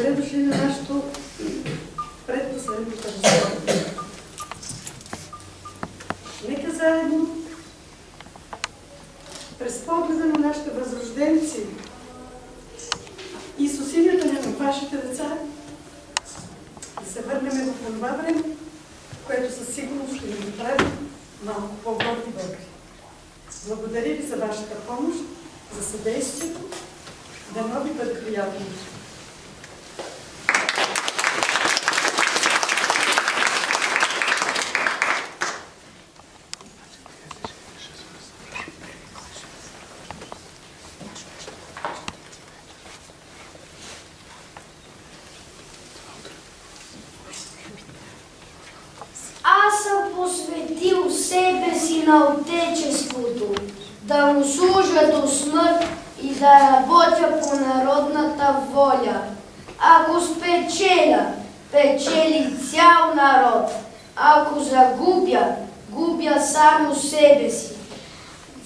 Добре дошли на нашето предпоследно тържество. Нека заедно през погледа на нашите възрожденци и с усилията на вашите деца да се върнем в това време, което със сигурност ще ни направи малко по-горди българи. Благодаря ви за вашата помощ, за съдействието. Дано ви бъде приятно. Аз съм посветил себе си на Отечеството, да му служа до смърт и да работя по народната воля. Ако спечеля, печели цял народ. Ако загубя, губя само себе си.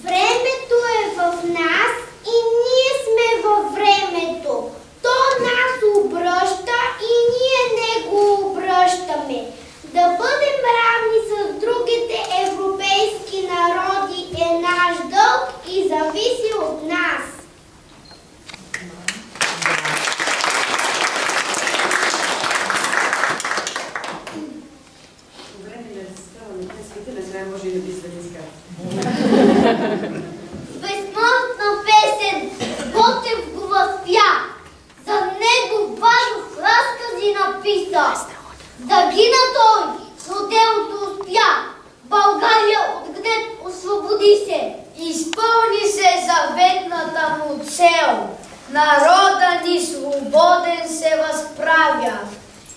Времето е в нас и ние сме във времето. То нас обръща и ние него обръщаме. Да бъдем равни с другите европейски народи е наш дълг и зависи от нас. Безсмъртна песен Ботев го възпя, за него Вазов разкази написа. Загина той, но делото успя, България от гнет освободи се. Изпълни се заветната му цел, народа ни свободен се възправя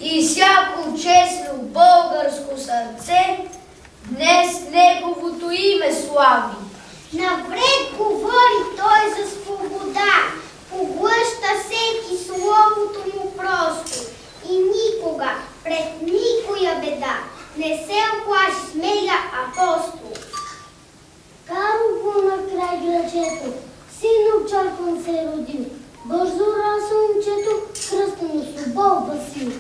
и всяко честно българско сърце днес неговото име слави. Навред говори той за свобода, поглъща всеки словото му просто и никога, пред никоя беда, не се оплаши смея апостол. Каро го накрай грачето, син очакван се родил, бързо раса момчето, кръстено Слобод Васил.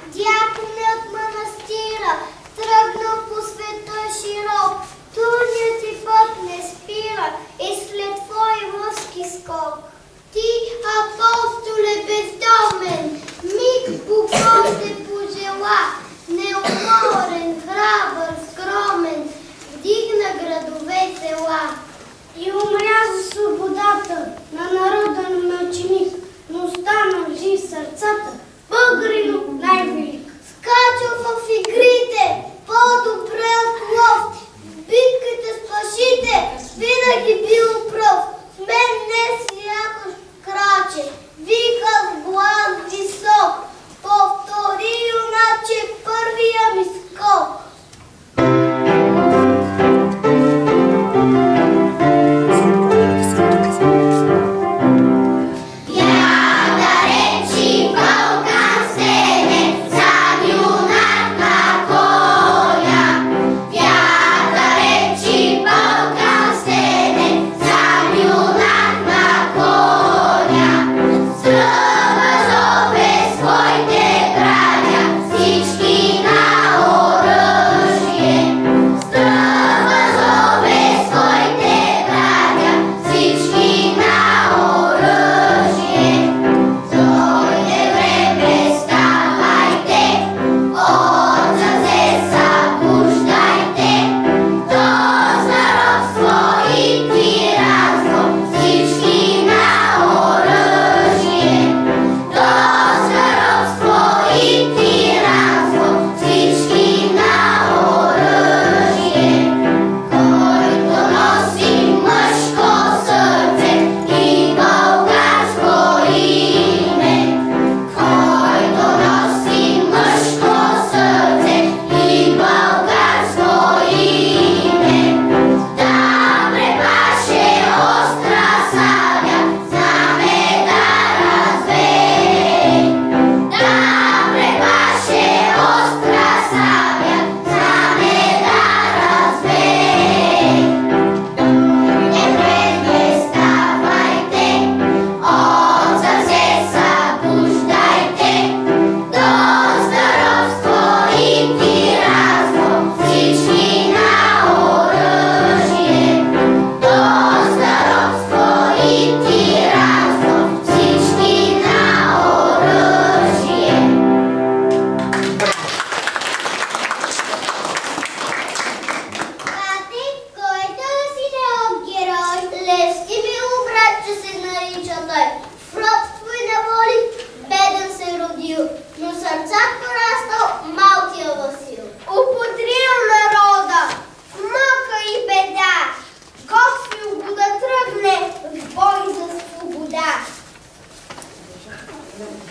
Дяконът манастира тръгнал по света широк, трудният си път не спира и след твой мъжки скок. Ти, апостоле бездомен, миг Богом те пожела, неуморен, храбър, скромен, вдигна градове села. И умря за свободата на народа на ученик, но стана жив сърцата, българинов най-велик. Скачал в игрите, по-добре от лов, в битките с плашите, винаги бил пръв, с мен днес якош краче,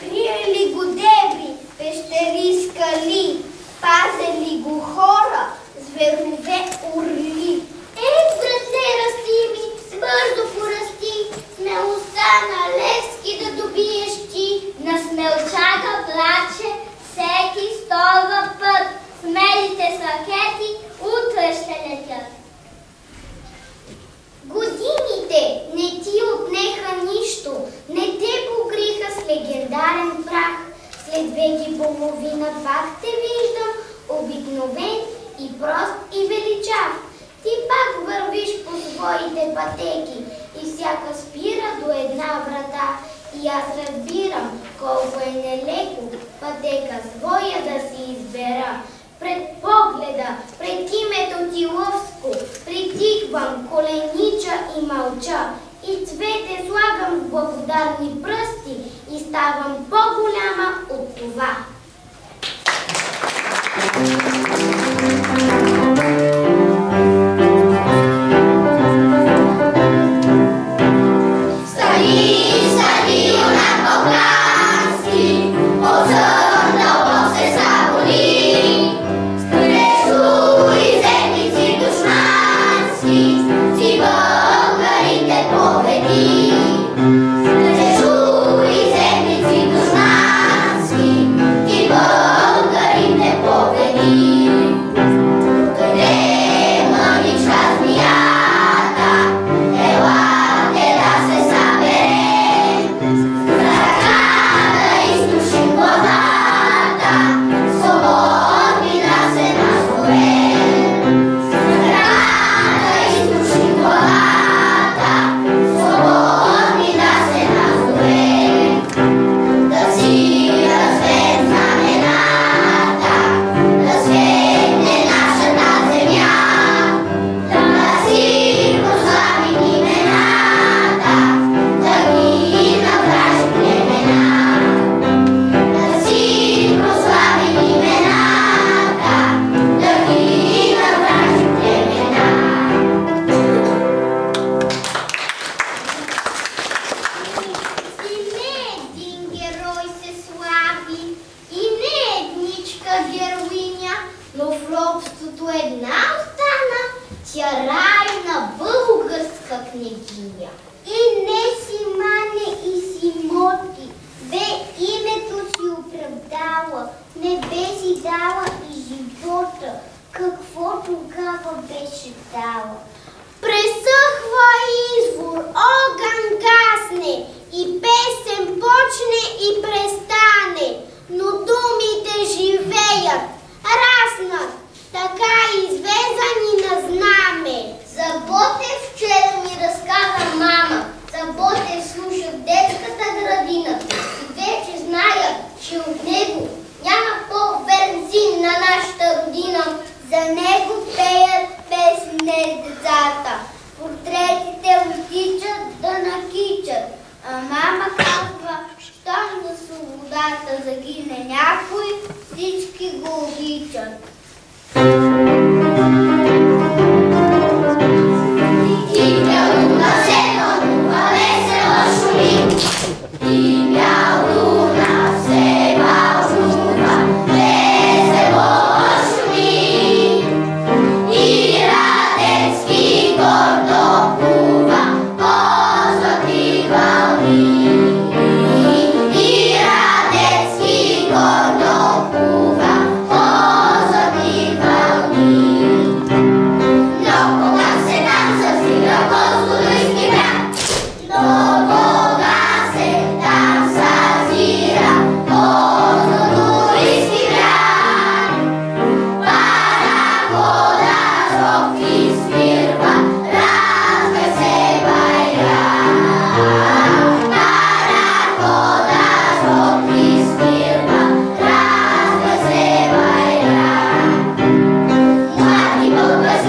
Криели го дебри, пещери скали, пазели го хора, зверове орли. Братле, расти ми, бързо порасти, смелостта на Левски да добиеш ти. На смелчага плаче всеки столва път, смелите сакети утре ще летят. Годините не ти отнеха нищо, не те покриха с легендарен прах. След веки и половина пак те виждам, обикновен и прост и величав. Ти пак вървиш по своите пътеки и всяка спира до една врата. И аз разбирам колко е нелеко пътека своя да си избера. Пред погледа, пред името ти лъвско, притихвам, коленича и мълча. И цвете слагам в благодарни пръсти и ставам по-голяма от това.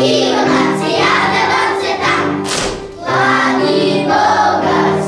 Ивана, цея да бъде там. Лади Бога,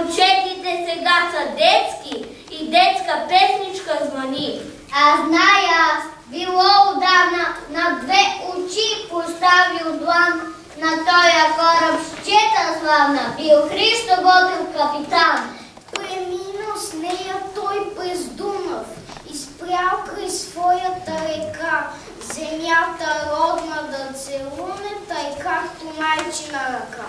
момчетите сега са детски и детска песничка звъни. А знай аз, било отдавна на две очи поставил длан на тоя кораб с чета славна, бил Христо Ботев капитан. Преминал с нея той през Дунав и спрял край своята река, земята родна да целуне, тъй както майчина ръка.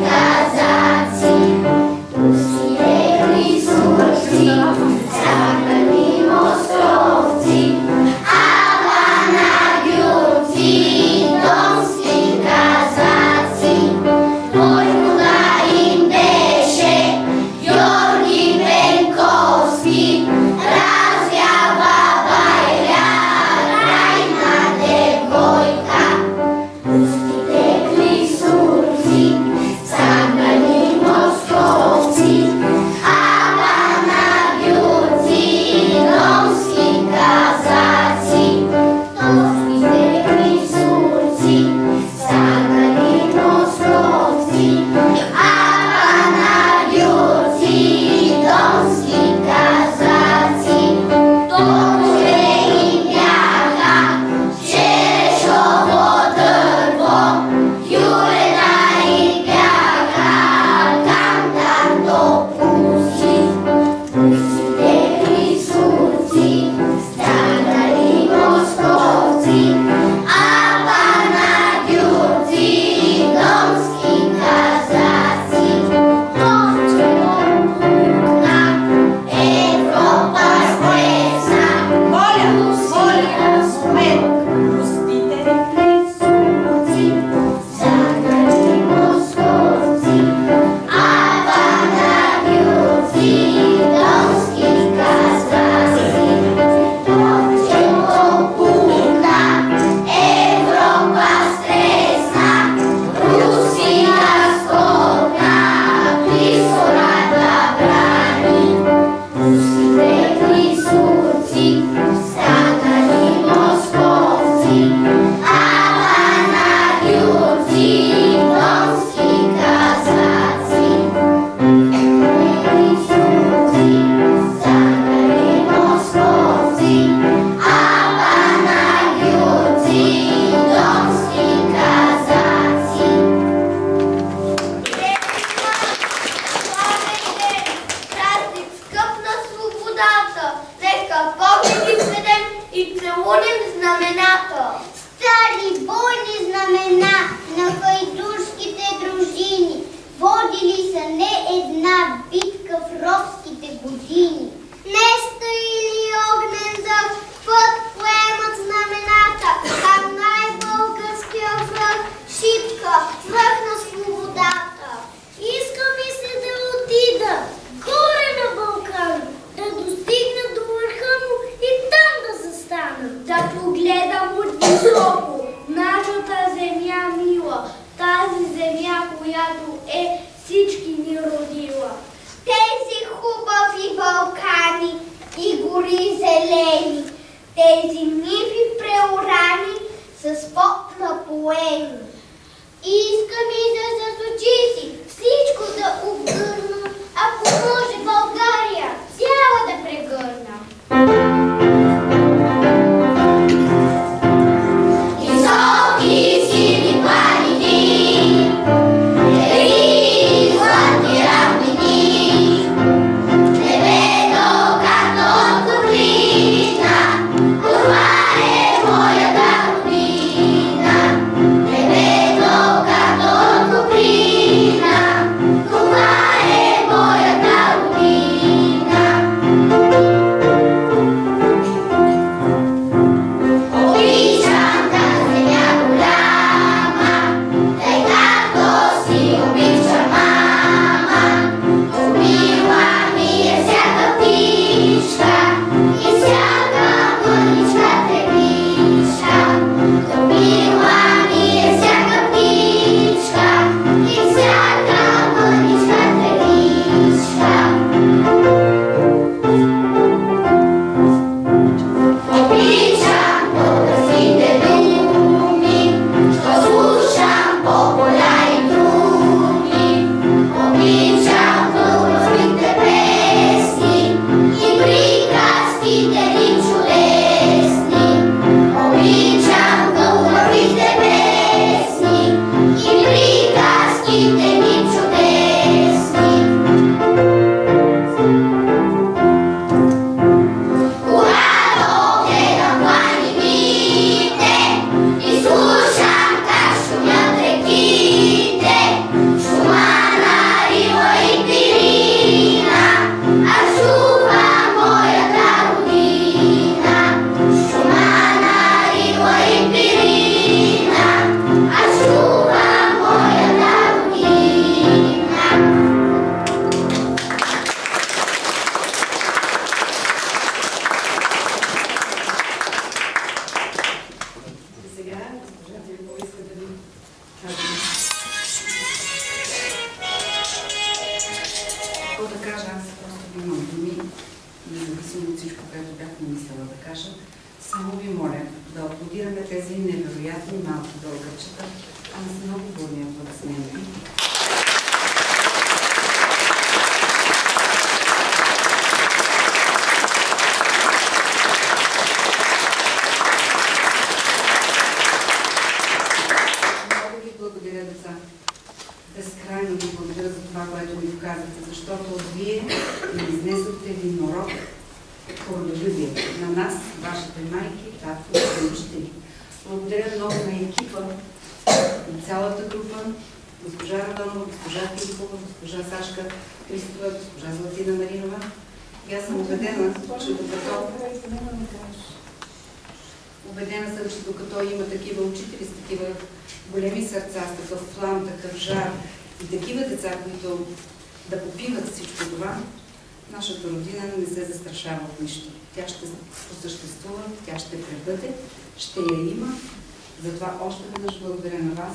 Casa земя, която всички ни родила. Тези хубави Балкани и гори зелени, тези ниви преорани с пот напоени. Искам и с очи си всичко да обгърна, ако може България цяла да прегърна. Високи сини планини, ери златни равнини, небето като от куплина, това е моята родина. Небето като от куплина, това е моята родина. Обичам тази земя голяма, тъй както си обича мама. Любила ми е всяка птичка и всяка мъничка тревичка. Любила ми е всяка птичка и всяка мъничка тревичка. Обичам българските думи, що слушам по поля и други. Обичам българските песни и приказките ни чудесни. Обичам българските песни и приказките ни чудесни. Когато гледам планините и слушам как шумят реките, шума на Рила и Пирина, аз чувам моята родина. Шума на Рила и Пирина, аз чувам моята родина. И сега госпожа Дилова иска да ви каже. Какво да кажа, аз просто нямам думи, независимо от всичко, което бях намислила да кажа. Само ви моля да аплодираме тези невероятни малки българчета. Аз много благодаря аплодисменти. Много ви благодаря, деца. Безкрайно ви благодаря за това, което ми показахте, защото вие ни изнесохте един урок по родолюбие на нас, вашите майки, татко и учители. Благодаря много на екипа, на цялата група, госпожа Радонова, госпожа Филипова, госпожа Сашка Христова, госпожа Златина Маринова. И аз съм убедена, че докато има такива учители с такива големи сърца, с такъв плам, такъв жар и такива деца, които да попиват всичко това, нашата родина не се застрашава от нищо. Тя ще посъществува, тя ще пребъде, ще я има. Затова още веднъж благодаря на вас,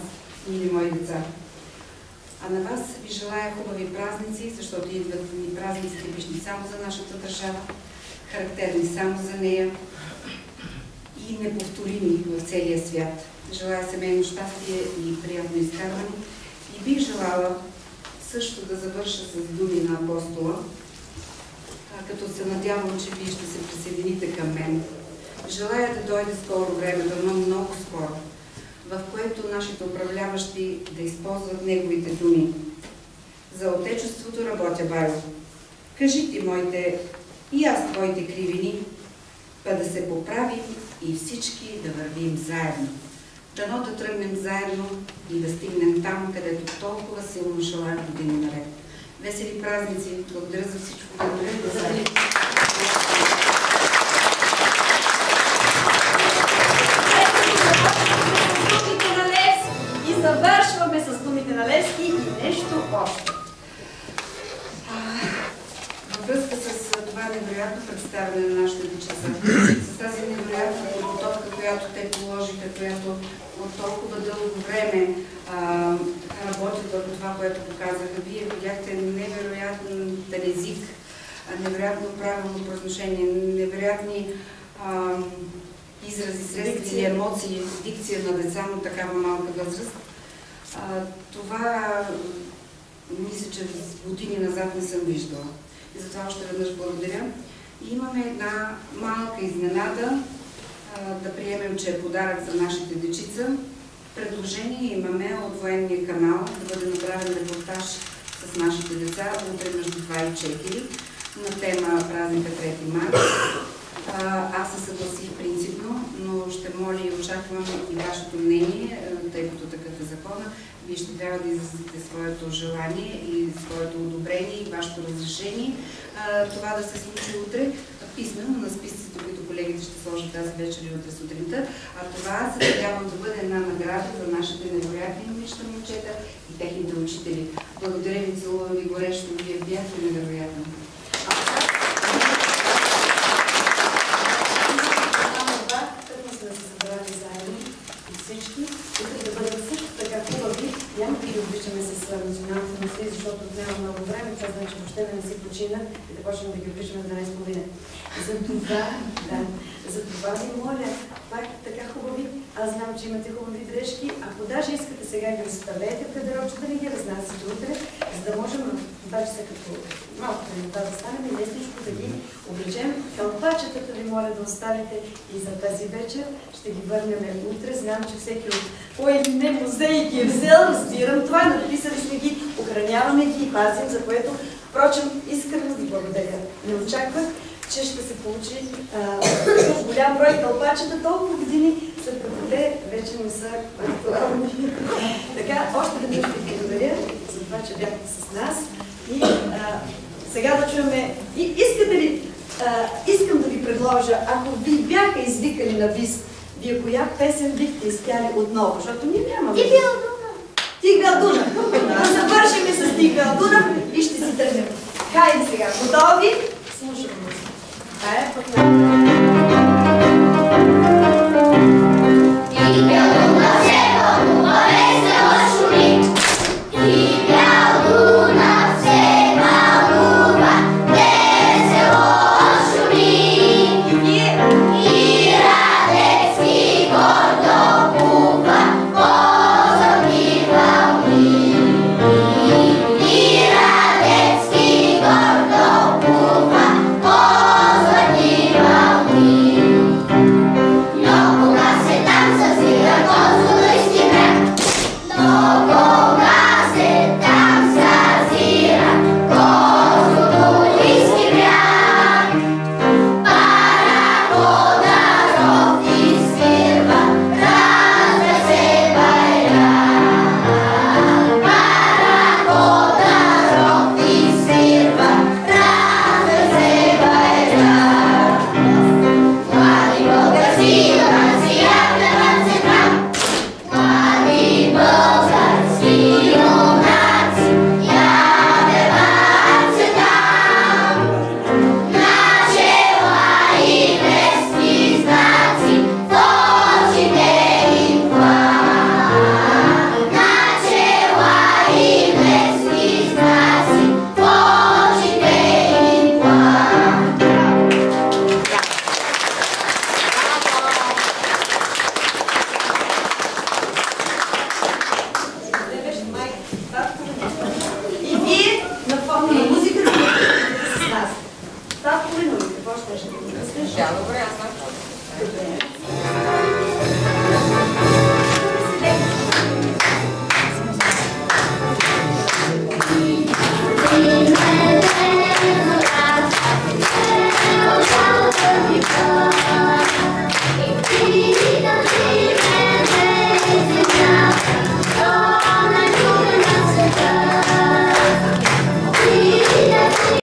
мили мои деца. А на вас ви желая хубави празници, защото идват ни празници типични само за нашата държава, характерни само за нея и неповторими в целия свят. Желая семейно щастие и приятно изкарване. И бих желала също да завърша с думи на апостола, като се надявам, че вие ще се присъедините към мен. Желая да дойде скоро времето, но много скоро, в което нашите управляващи да използват неговите думи. За отечеството работя, Байо. Кажи ти моите и аз твоите кривини, па да се поправим и всички да вървим заедно. Дано да тръгнем заедно и да стигнем там, където толкова силно желаем години наред. Весели празници! Благодаря за всичко. Благодаря за думите на Левски. И завършваме с думите на Левски и нещо още. Във връзка с това невероятно представяне на нашите дечица, с тази невероятна подготовка, която те положиха, която от толкова дълго време работиха върху това, което показаха. Вие видяхте невероятен език, невероятно правилно произношение, невероятни изрази, средства и емоции, дикция на деца на такава малка възраст. Това мисля, че с години назад не съм виждала. И затова още веднъж благодаря. И имаме една малка изненада, да приемем, че е подарък за нашите дечица. Предложение имаме от военния канал да бъде направен репортаж с нашите деца утре между 2 и 4 на тема празника 3 марта. Аз се съгласих принципно, но ще моля и очаквам и вашето мнение, тъй като такъв е закона. Вие ще трябва да изразите своето желание и своето одобрение и вашето разрешение това да се случи утре писмено на списъците, които колегите ще сложат тази вечер и утре сутринта. А това се надявам да бъде една награда за нашите невероятни момичета, момчета и техните учители. Благодаря ви, целувам ви горещо, вие бяхте невероятни. Всички, които да бъдат също така хубави, няма да ги обличаме с националните носи, защото отнема много време, това значи въобще да не си почина и да почнем да ги обличаме в 12:30. За това ви моля, пак така хубави, аз знам, че имате хубави дрежки, ако даже искате сега ги разставете в гардеробчета, да ги разнасяте утре, за да можем, обаче се като малко преди да станем и лесничко да ги облечем. Кълпачетата ви моля да оставите и за тази вечер. Ще ги върнем утре. Знам, че всеки от не музей ги е взел, разбирам това, написали сме ги, охраняваме ги и пазим, за което, впрочем, искрено ви благодаря. Не очаквах, че ще се получи голям брой кълпачета, толкова години, след като те вече не са актуални. Така, още веднъж ви благодаря за това, че бяхте с нас. И сега да чуем. И искате ли, искам да ви предложа, ако ви бяха извикали на бис, вие коя песен бихте изпяли отново, защото ние нямаме. Ти бил Дунав. Ти бил Дунав. Да завършим с Ти бил Дунав и ще си тръгнем. Хайде сега, готови? Слушаме. Това е пък на...